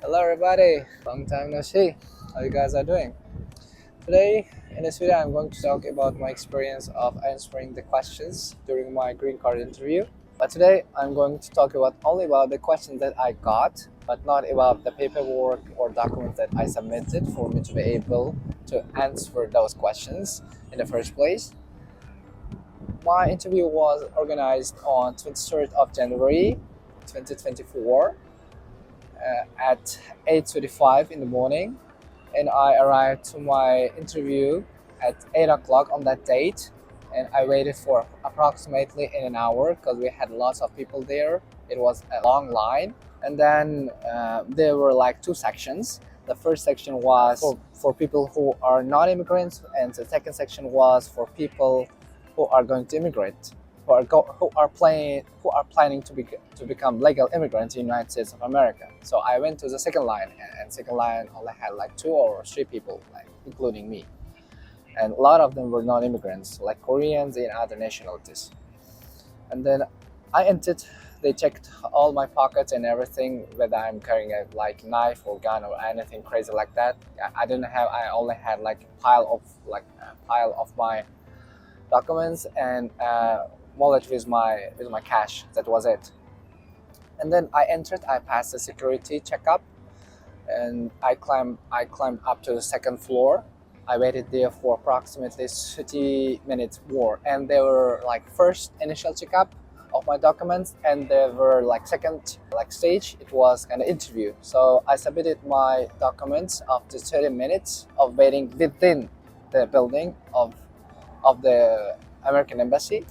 Hello everybody, long time no see. How you guys are doing? Today in this video I'm going to talk about my experience of answering the questions during my green card interview. But today I'm going to talk about only about the questions that I got, but not about the paperwork or documents that I submitted for me to be able to answer those questions in the first place. My interview was organized on 23rd of January 2024 at 8:35 in the morning, and I arrived to my interview at 8 o'clock on that date, and I waited for approximately in an hour because we had lots of people there. It was a long line, and then there were like two sections. The first section was for people who are not immigrants, and the second section was for people who are going to immigrate, who are planning to become legal immigrants in the United States of America. So I went to the second line, and second line only had like two or three people, like including me, and a lot of them were non-immigrants, like Koreans and other nationalities. And then I entered. They checked all my pockets and everything, whether I'm carrying a like knife or gun or anything crazy like that. I didn't have. I only had like a pile of my documents and wallet with my cash. That was it. And then I entered. I passed the security checkup, and I climbed up to the second floor. I waited there for approximately 30 minutes more, and there were like first initial checkup of my documents, and there were like second like stage. It was an interview. So I submitted my documents after 30 minutes of waiting within the building of the American embassy.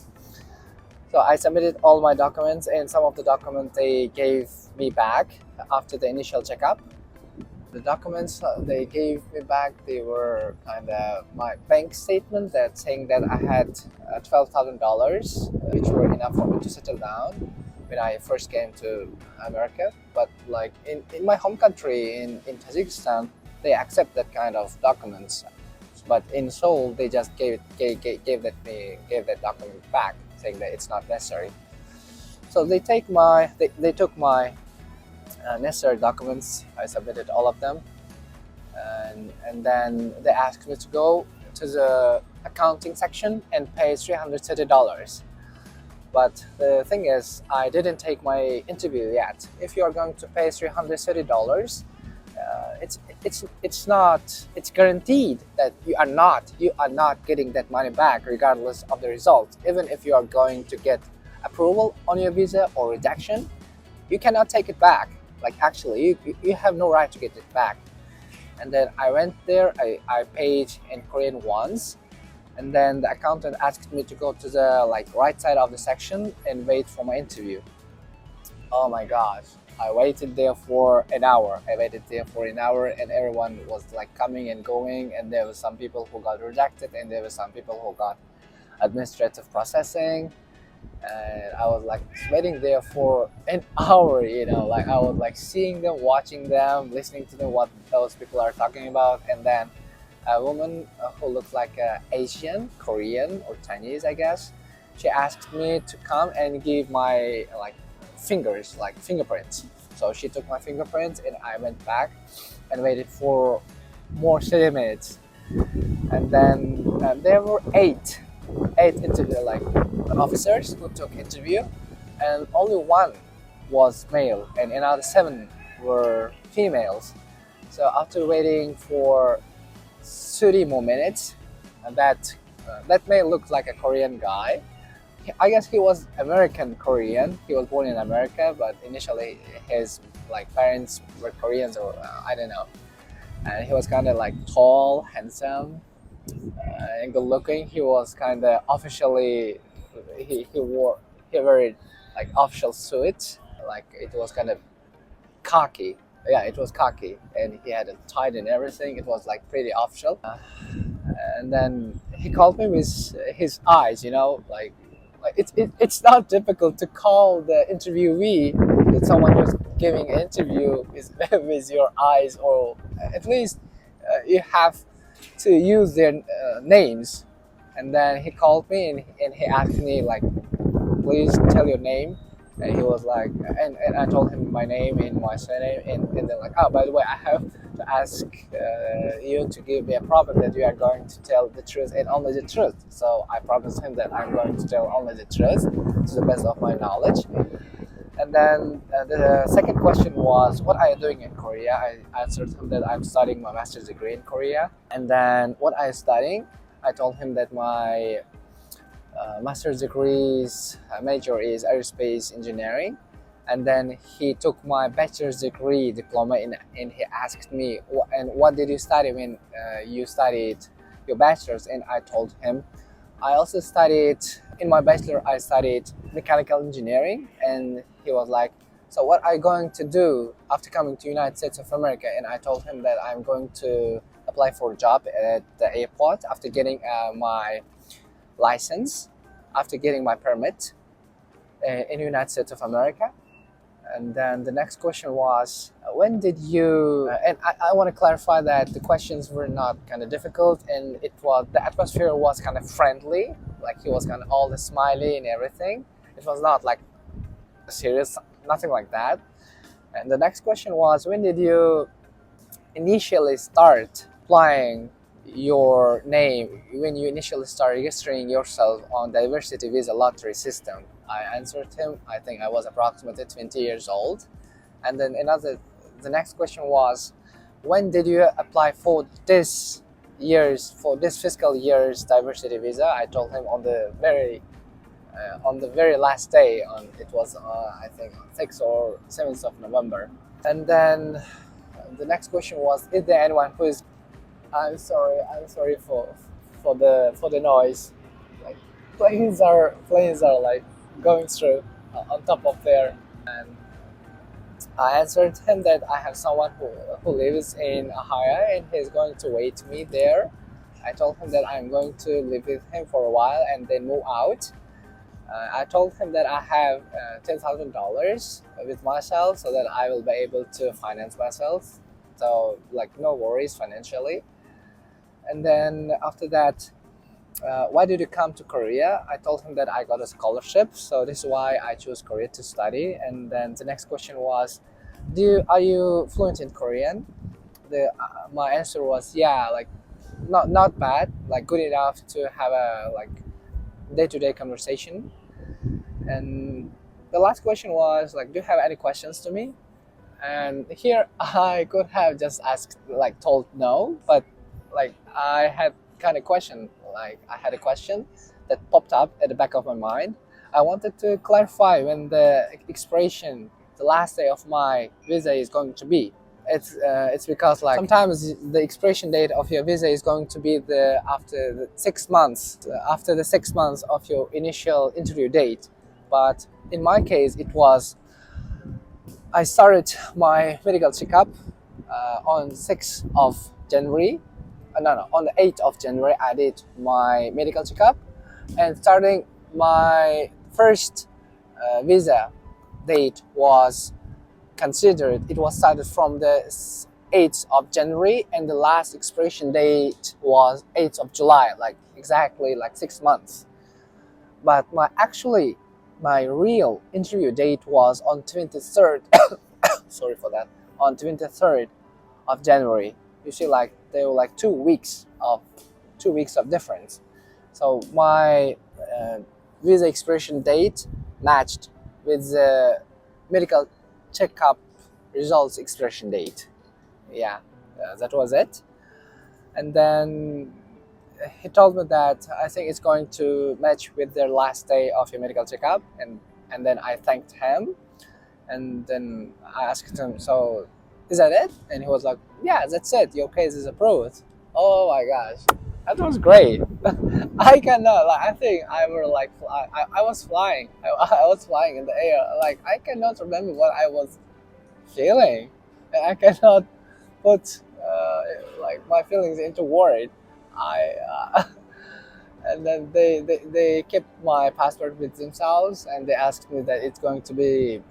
So I submitted all my documents, and some of the documents they gave me back after the initial checkup. The documents they gave me back, they were kind of my bank statement that saying that I had $12,000, which were enough for me to settle down when I first came to America. But like in my home country, in Tajikistan, they accept that kind of documents. But in Seoul, they just gave that document back, saying that it's not necessary. So they took my necessary documents. I submitted all of them, and then they asked me to go to the accounting section and pay $330. But the thing is, I didn't take my interview yet. If you are going to pay $330, it's guaranteed that you are not getting that money back regardless of the result. Even if you are going to get approval on your visa or rejection, you cannot take it back. Like actually, you have no right to get it back. And then I went there. I paid in Korean once, and then the accountant asked me to go to the like right side of the section and wait for my interview. Oh my gosh. I waited there for an hour. And everyone was like coming and going, and there were some people who got rejected, and there were some people who got administrative processing. And I was like waiting there for an hour, like I was like seeing them, watching them, listening to them, what those people are talking about. And then a woman who looked like Asian, Korean, or Chinese, I guess, she asked me to come and give my like fingers, like fingerprints. So she took my fingerprints, and I went back and waited for more 30 minutes. And then there were eight interview like officers who took interview, and only one was male, and another seven were females. So after waiting for 30 more minutes, that male looked like a Korean guy. I guess he was American Korean. He was born in America, but initially his like parents were Koreans, or I don't know. And he was kind of like tall, handsome, and good looking. He was kind of officially he wore like official suit. Like it was kind of khaki. Yeah, it was khaki, and he had a tie and everything. It was like pretty official. And then he called me with his eyes, like it's not difficult to call the interviewee that someone who's giving an interview is with your eyes, or at least you have to use their names. And then he called me, and he asked me like, please tell your name And he was like, and I told him my name and my surname, and then like, oh, by the way, I have to ask you to give me a promise that you are going to tell the truth and only the truth. So I promised him that I'm going to tell only the truth to the best of my knowledge. And then the second question was, what are you doing in Korea? I answered him that I'm studying my master's degree in Korea. And then what are you studying? I told him that my master's degree's major is aerospace engineering. And then he took my bachelor's degree diploma and he asked me, and what did you study when you studied your bachelor's? And I told him, I also studied, in my bachelor, I studied mechanical engineering. And he was like, so what are you going to do after coming to United States of America? And I told him that I'm going to apply for a job at the airport after getting my license, after getting my permit in the United States of America. And then the next question was, when did you? And I want to clarify that the questions were not kind of difficult, and the atmosphere was kind of friendly. Like he was kind of all the smiley and everything. It was not like serious, nothing like that. And the next question was, when did you initially start applying your name, when you initially start registering yourself on diversity visa lottery system? I answered him, I think I was approximately 20 years old. And then the next question was, when did you apply for this fiscal year's diversity visa? I told him on the very last day, it was I think 6th or 7th of November. And then the next question was, is there anyone who is? I'm sorry for the noise. Like planes are like going through on top of there. And I answered him that I have someone who lives in Ohio and he's going to wait me there. I told him that I'm going to live with him for a while and then move out. I told him that I have $10,000 with myself so that I will be able to finance myself. So like no worries financially. And then after that, why did you come to Korea? I told him that I got a scholarship, so this is why I chose Korea to study. And then the next question was, are you fluent in Korean? My answer was, yeah, like not bad, like good enough to have a like day-to-day conversation. And the last question was like, do you have any questions to me? And here I could have just asked, like told no, but like I had a question that popped up at the back of my mind. I wanted to clarify when the last day of my visa is going to be. It's because like sometimes the expiration date of your visa is going to be after the 6 months, of your initial interview date. But in my case, I started my medical checkup on 6th of January. No, on the 8th of January, I did my medical checkup, and starting my first visa date was considered. It was started from the 8th of January, and the last expiration date was 8th of July, like exactly like 6 months. But my real interview date was on 23rd. Sorry for that. On 23rd of January. You see, like they were like 2 weeks of difference. So my visa expiration date matched with the medical checkup results expiration date. Yeah, that was it. And then he told me that I think it's going to match with their last day of your medical checkup, and then I thanked him, and then I asked him, so is that it? And he was like, yeah, that's it, your case is approved. Oh my gosh, that was great. I cannot, like, I think I was flying. I was flying in the air. Like, I cannot remember what I was feeling, and I cannot put like my feelings into words. I and then they kept my passport with themselves, and they asked me that it's going to be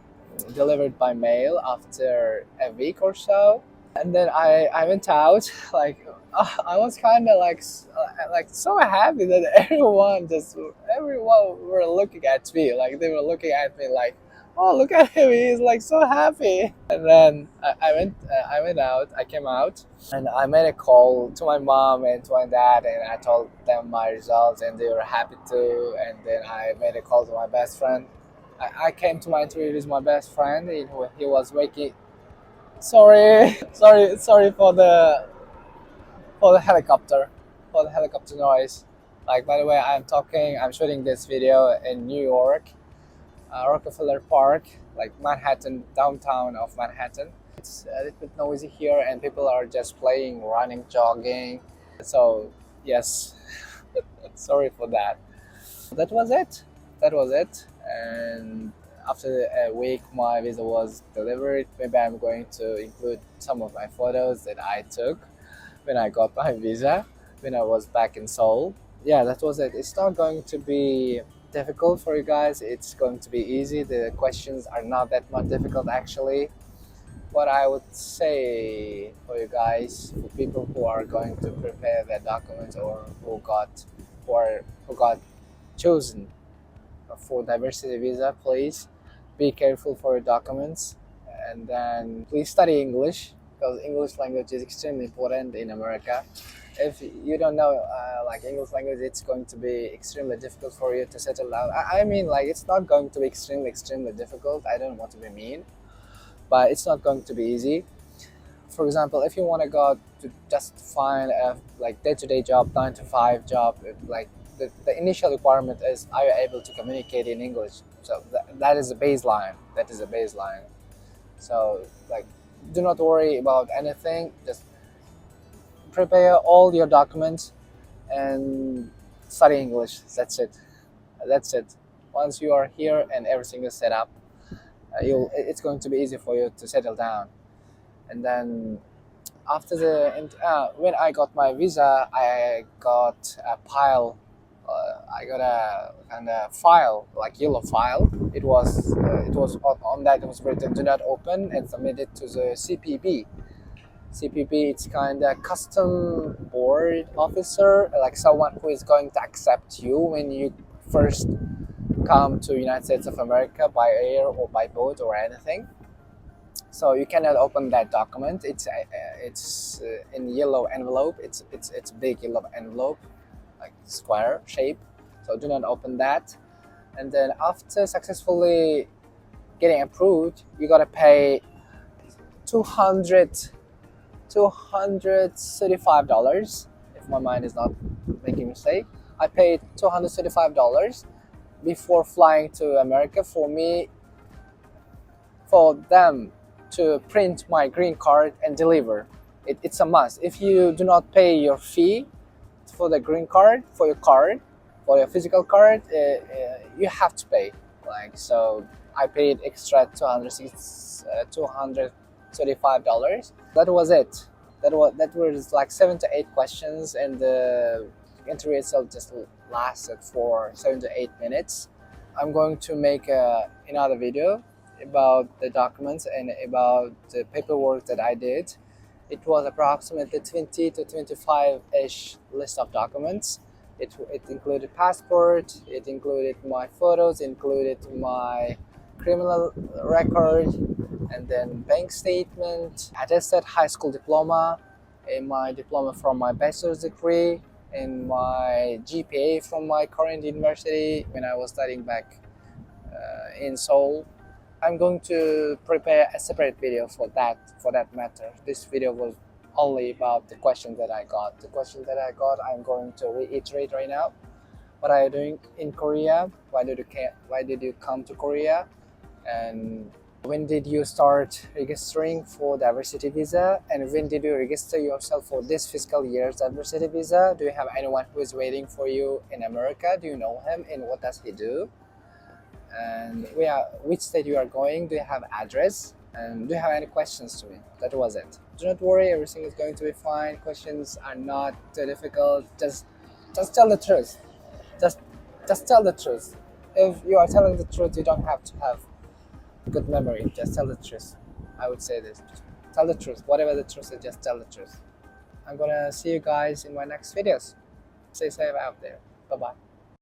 delivered by mail after a week or so. And then I went out, like I was kind of like so happy that everyone were looking at me, like they were looking at me like, oh, look at him, he's like so happy. And then I went out, I came out, and I made a call to my mom and to my dad, and I told them my results, and they were happy too. And then I made a call to my best friend. I came to my interview with my best friend. He was waking. Sorry, sorry for the helicopter, for the helicopter noise. Like, by the way, I'm shooting this video in New York, Rockefeller Park, like Manhattan, downtown of Manhattan. It's a little bit noisy here, and people are just playing, running, jogging. So yes, sorry for that. That was it. That was it. And after a week, my visa was delivered. Maybe I'm going to include some of my photos that I took when I got my visa when I was back in Seoul. Yeah, that was it. It's not going to be difficult for you guys. It's going to be easy. The questions are not that much difficult actually. What I would say for you guys, for people who are going to prepare their documents or who got chosen for diversity visa, please be careful for your documents, and then please study English because English language is extremely important in America. If you don't know like English language, it's going to be extremely difficult for you to settle down. I mean, like, it's not going to be extremely difficult. I don't want to be mean, but it's not going to be easy. For example, if you want to go to just find a like day-to-day job, 9 to 5 job, like the initial requirement is, are you able to communicate in English? So that is a baseline. That is a baseline. So, like, do not worry about anything. Just prepare all your documents and study English. That's it. That's it. Once you are here and everything is set up, it's going to be easy for you to settle down. And then after when I got my visa, I got a pile. I got a kind of file, like yellow file. It was on that it was written "Do not open" and submitted to the CPB. CPB, it's kind of custom board officer, like someone who is going to accept you when you first come to United States of America by air or by boat or anything. So you cannot open that document. It's in yellow envelope. It's big yellow envelope, like square shape. So do not open that. And then after successfully getting approved, you gotta pay 235 dollars. If my mind is not making mistake, I paid $235 before flying to America for them to print my green card and deliver. It's a must. If you do not pay your fee for the green card, for your physical card, you have to pay. Like, so I paid extra $235. That was it. That was like 7 to 8 questions, and the interview itself just lasted for 7 to 8 minutes. I'm going to make another video about the documents and about the paperwork that I did. It was approximately 20 to 25-ish list of documents. It included passport, it included my photos, included my criminal record, and then bank statement, attested high school diploma, and my diploma from my bachelor's degree, and my GPA from my current university when I was studying back in Seoul. I'm going to prepare a separate video for that matter. This video was only about the questions that I got. The questions that I got, I'm going to reiterate right now. What are you doing in Korea? Why did you come to Korea? And when did you start registering for diversity visa? And when did you register yourself for this fiscal year's diversity visa? Do you have anyone who is waiting for you in America? Do you know him, and what does he do? And which state you are going? Do you have address? And do you have any questions to me? That was it. Do not worry, everything is going to be fine. Questions are not too difficult. Just tell the truth. Just tell the truth. If you are telling the truth, you don't have to have good memory. Just tell the truth. I would say this. Just tell the truth. Whatever the truth is, just tell the truth. I'm gonna see you guys in my next videos. Stay safe out there. Bye bye.